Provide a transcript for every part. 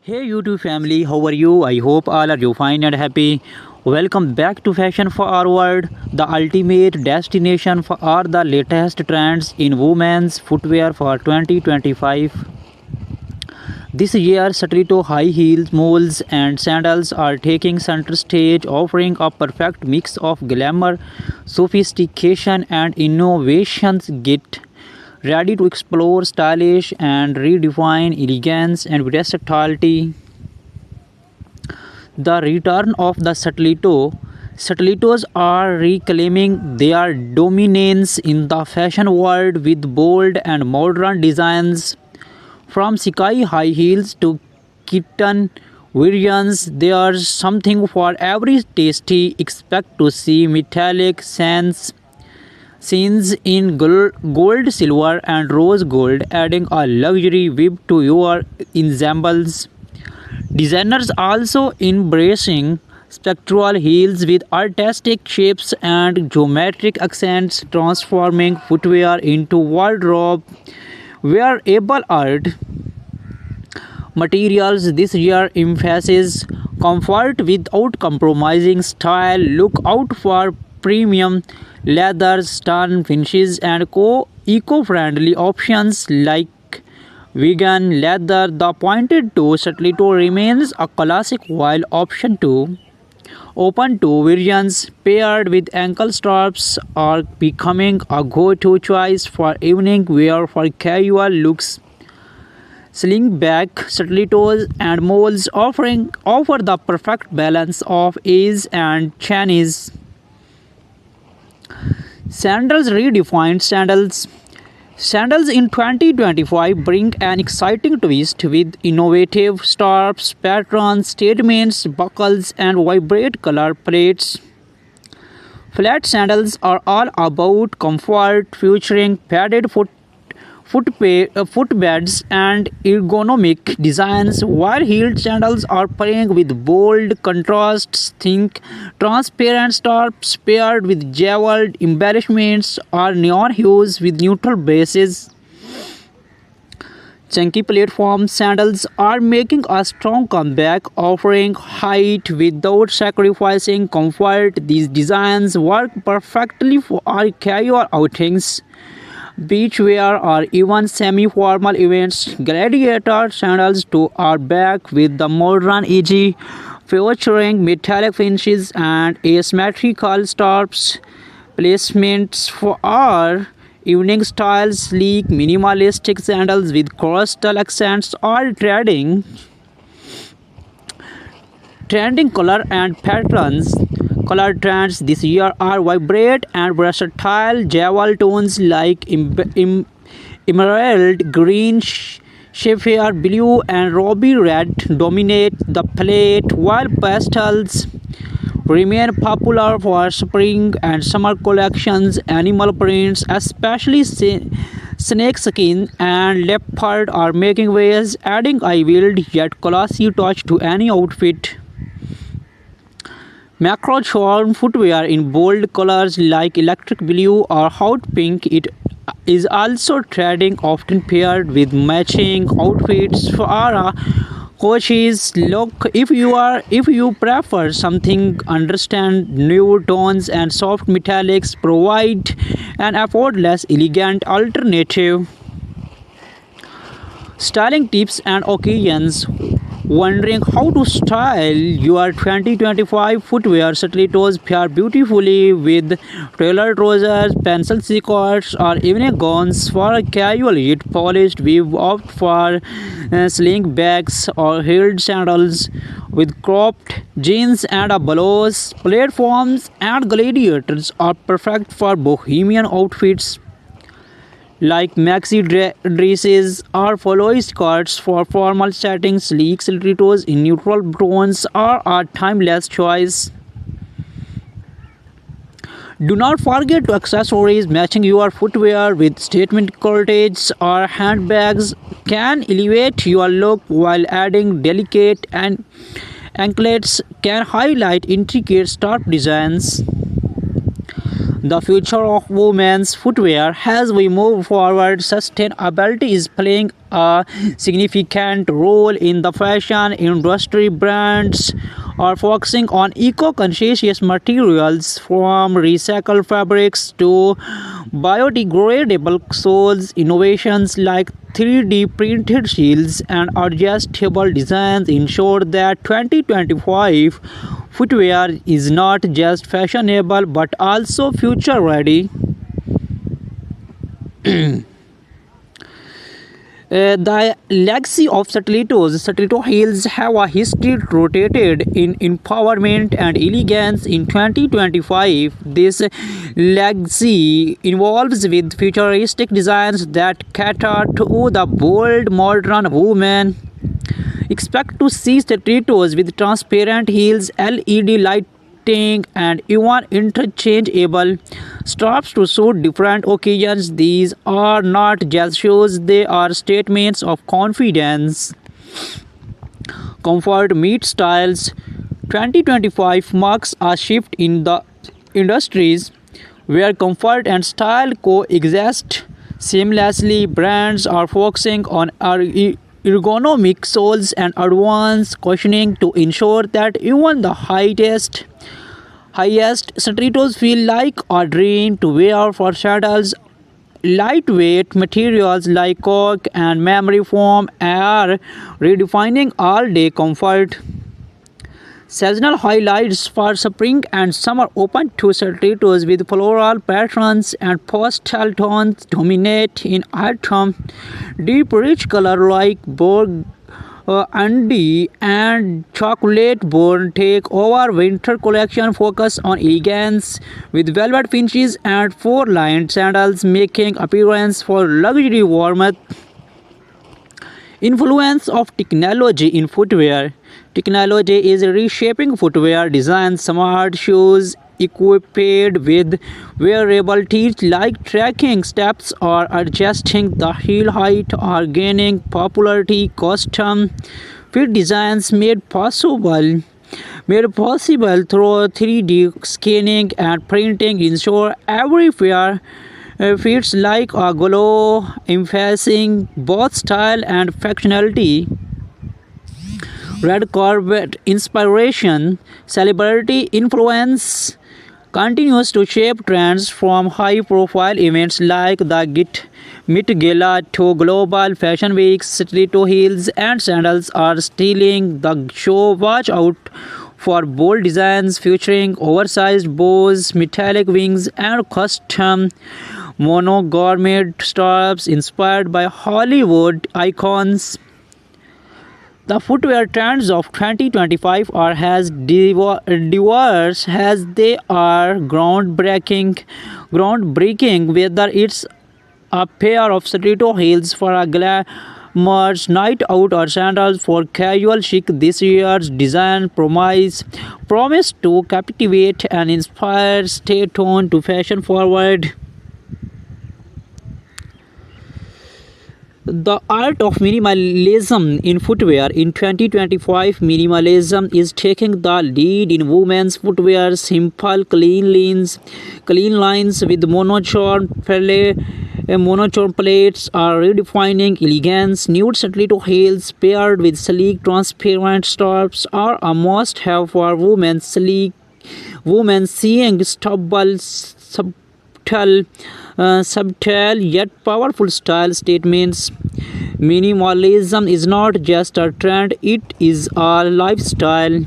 Hey YouTube family, how are you? I hope all are you fine and happy. Welcome back to Fashion Forward, the ultimate destination for all the latest trends in women's footwear for 2025. This year, stiletto high heels, moles, and sandals are taking center stage, offering a perfect mix of glamour, sophistication, and innovations. Get ready to explore stylish and redefine elegance and versatility. The return of the stiletto. Stilettos are reclaiming their dominance in the fashion world with bold and modern designs. From sky high heels to kitten variants, there's something for every tasty. Expect to see metallic sands scenes in gold, silver, and rose gold, adding a luxury whip to your ensembles. Designers also embracing spectral heels with artistic shapes and geometric accents, transforming footwear into wardrobe wearable art. Materials this year emphasizes comfort without compromising style. Look out for premium leathers, stun finishes, and eco-friendly options like vegan leather. The pointed toe stiletto remains a classic while option 2 open toe variants paired with ankle straps are becoming a go-to choice for evening wear for casual looks. Slingback stilettos and moles offer the perfect balance of ease and Chinese. Sandals redefined sandals. Sandals in 2025 bring an exciting twist with innovative straps, patterns, statements, buckles, and vibrant color palettes. Flat sandals are all about comfort, featuring padded footbeds and ergonomic designs, while heeled sandals are playing with bold contrasts. Think transparent straps paired with jeweled embellishments or neon hues with neutral bases. Chunky platform sandals are making a strong comeback, offering height without sacrificing comfort. These designs work perfectly for our casual outings, beachwear, or even semi-formal events. Gladiator sandals too are back with the modern edge, featuring metallic finishes and asymmetrical straps. Placements for our evening styles, sleek, minimalistic sandals with coastal accents are trending color and patterns. Color trends this year are vibrant and versatile. Jewel tones like emerald green, sapphire blue, and ruby red dominate the palette, while pastels remain popular for spring and summer collections. Animal prints, especially snakeskin and leopard, are making waves, adding a wild yet classy touch to any outfit. Macro charm footwear in bold colors like electric blue or hot pink. It is also trending, often paired with matching outfits for a coaches look. If you prefer something understand nude tones and soft metallics, provide an effortless, elegant alternative. Styling tips and occasions. Wondering how to style your 2025 footwear? Stilettos pair beautifully with tailored trousers, pencil skirts, or evening gowns. For a casual yet polished, we opt for sling bags or heeled sandals with cropped jeans and a blouse. Platforms and gladiators are perfect for bohemian outfits like maxi dresses or flowy skirts. For formal settings, sleek stilettos in neutral tones are a timeless choice. Do not forget to accessories. Matching your footwear with statement corsets or handbags can elevate your look, while adding delicate and anklets can highlight intricate scarf designs. the future of women's footwear. As we move forward, sustainability is playing a significant role in the fashion industry. Brands are focusing on eco-conscious materials from recycled fabrics to biodegradable soles. Innovations like 3D printed shields and adjustable designs ensure that 2025 footwear is not just fashionable but also future ready. The legacy of Stiletto heels have a history rooted in empowerment and elegance. In 2025, this legacy involves with futuristic designs that cater to the bold modern woman. Expect to see stilettos with transparent heels, LED lighting, and even interchangeable straps to suit different occasions. These are not just shoes, they are statements of confidence. Comfort meets styles. 2025 marks a shift in the industries where comfort and style coexist seamlessly. Brands are focusing on ergonomic soles and advanced cushioning to ensure that even the highest stilettos feel like a dream to wear. For sandals, lightweight materials like cork and memory foam are redefining all-day comfort. Seasonal highlights for spring and summer open to stilettos with floral patterns and pastel tones dominate in autumn. Deep rich color like burgundy and chocolate brown take over. Winter collection focus on elegance with velvet finishes and four-lined sandals making appearance for luxury warmth. Influence of technology in footwear. Technology is reshaping footwear design. Smart shoes equipped with wearable teeth like tracking steps or adjusting the heel height are gaining popularity. Custom fit designs made possible through 3D scanning and printing ensure every pair fits like a glove, emphasizing both style and functionality. Red carpet inspiration, celebrity influence continues to shape trends from high-profile events like the Met Gala to global fashion weeks. Stiletto heels and sandals are stealing the show. Watch out for bold designs featuring oversized bows, metallic wings, and custom monogram straps inspired by Hollywood icons. The footwear trends of 2025 are as diverse as they are groundbreaking. Whether it's a pair of stiletto heels for a glamorous night out or sandals for casual chic, this year's design promise to captivate and inspire. Stay tuned to Fashion Forward. The art of minimalism in footwear. In 2025, minimalism is taking the lead in women's footwear. Simple, clean lines with monochrome plates are redefining elegance. Nude stiletto heels paired with sleek, transparent straps are a must-have for women. Women seeing subtle yet powerful style statements. Minimalism is not just a trend, it is a lifestyle.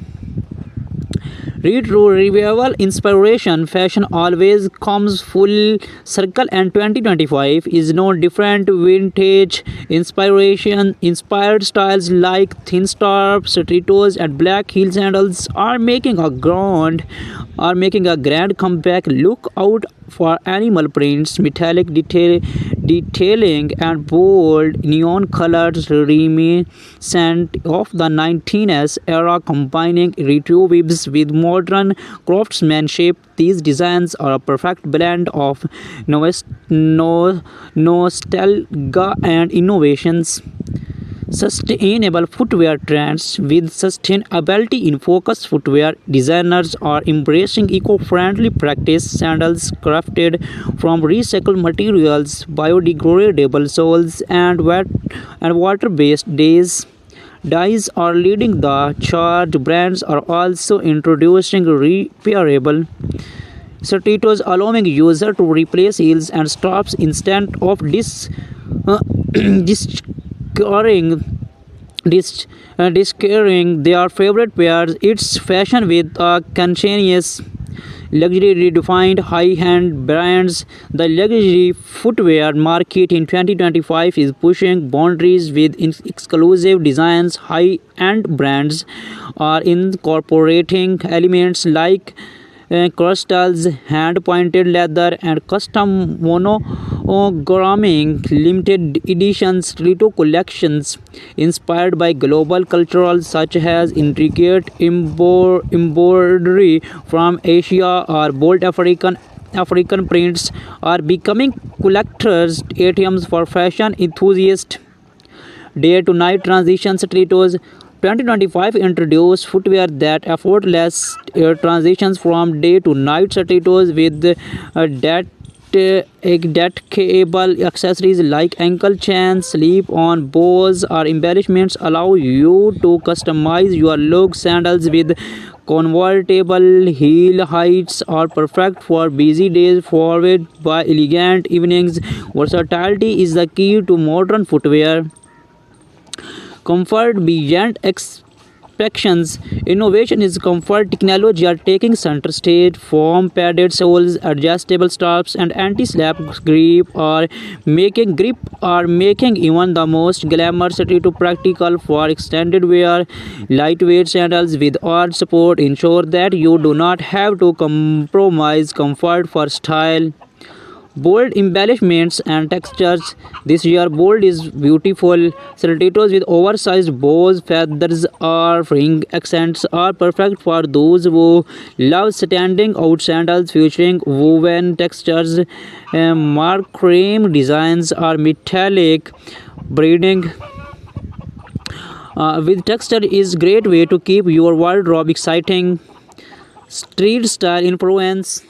Retro revival inspiration. Fashion always comes full circle, and 2025 is no different. Vintage inspiration inspired styles like thin straps, stilettos, and black heel sandals are making a grand comeback. Look out for animal prints, metallic detailing, and bold neon colors reminiscent of the 19s era, combining retro vibes with modern craftsmanship. These designs are a perfect blend of nostalgia and innovations. sustainable footwear trends. With sustainability in focus, footwear designers are embracing eco-friendly practice. Sandals crafted from recycled materials, biodegradable soles, and water-based dyes are leading the charge. Brands are also introducing repairable stilettos, allowing user to replace heels and straps instead of discarding discarding their favorite pairs. It's fashion with a conscientious luxury redefined high-end brands. The luxury footwear market in 2025 is pushing boundaries with exclusive designs. High-end brands are incorporating elements like crystals, hand-pointed leather, and custom monogramming. Limited edition stiletto collections inspired by global cultural such as intricate embroidery from Asia or bold African prints are becoming collectors' items for fashion enthusiasts. Day to night transition stilettos. 2025 introduced footwear that effortless transitions from day to night stilettos with detachable accessories like ankle chains, slip-on bows, or embellishments allow you to customize your look. Sandals with convertible heel heights are perfect for busy days, followed by elegant evenings. Versatility is the key to modern footwear. Comfort beyond expectations. Innovation is comfort. Technology are taking center stage. Foam padded soles, adjustable straps, and anti-slap grip are making even the most glamorous to practical for extended wear. Lightweight sandals with arch support ensure that you do not have to compromise comfort for style. Bold embellishments and textures. This year, bold is beautiful. Stilettos with oversized bows, feathers, or ring accents are perfect for those who love standing out. Sandals featuring woven textures, marquee designs, or metallic braiding with texture is great way to keep your wardrobe exciting. Street style influence.